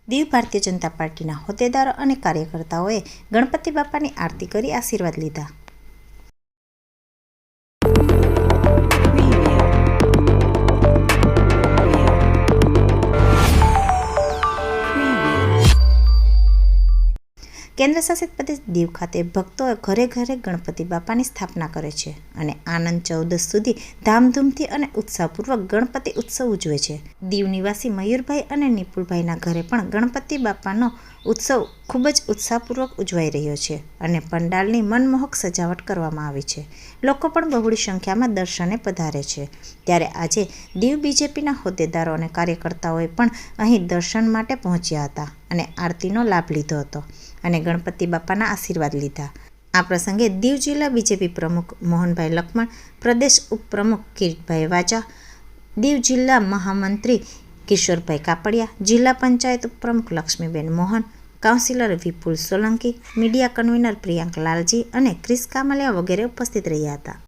દીવ ભારતીય જનતા પાર્ટીના હોદ્દેદારો અને કાર્યકર્તાઓએ ગણપતિ બાપાની આરતી કરી આશીર્વાદ લીધા. કેન્દ્ર શાસિત પ્રદેશ દીવ ખાતે ભક્તો ઘરે ઘરે ગણપતિ બાપાની સ્થાપના કરે છે અને આનંદ ચૌદશ સુધી ધામધૂમથી અને ઉત્સાહપૂર્વક ગણપતિ ઉત્સવ ઉજવે છે. દીવ નિવાસી મયુરભાઈ અને નિપુલભાઈના ઘરે પણ ગણપતિ બાપાનો ઉત્સવ ખૂબ જ ઉત્સાહપૂર્વક ઉજવાઈ રહ્યો છે અને પંડાલની મનમોહક સજાવટ કરવામાં આવી છે. લોકો પણ બહોળી સંખ્યામાં દર્શને પધારે છે. ત્યારે આજે દીવ બીજેપીના હોદ્દેદારો અને કાર્યકર્તાઓએ પણ અહીં દર્શન માટે પહોંચ્યા હતા અને આરતીનો લાભ લીધો હતો અને ગણપતિ બાપાના આશીર્વાદ લીધા. આ પ્રસંગે દીવ જિલ્લા બીજેપી પ્રમુખ મોહનભાઈ લખમણ, પ્રદેશ ઉપપ્રમુખ કિરીટભાઈ વાજા, દીવ જિલ્લા મહામંત્રી કિશોરભાઈ કાપડિયા, જિલ્લા પંચાયત ઉપપ્રમુખ લક્ષ્મીબેન મોહન, કાઉન્સિલર વિપુલ સોલંકી, મીડિયા કન્વીનર પ્રિયાંક લાલજી અને ક્રિસ કામલિયા વગેરે ઉપસ્થિત રહ્યા હતા.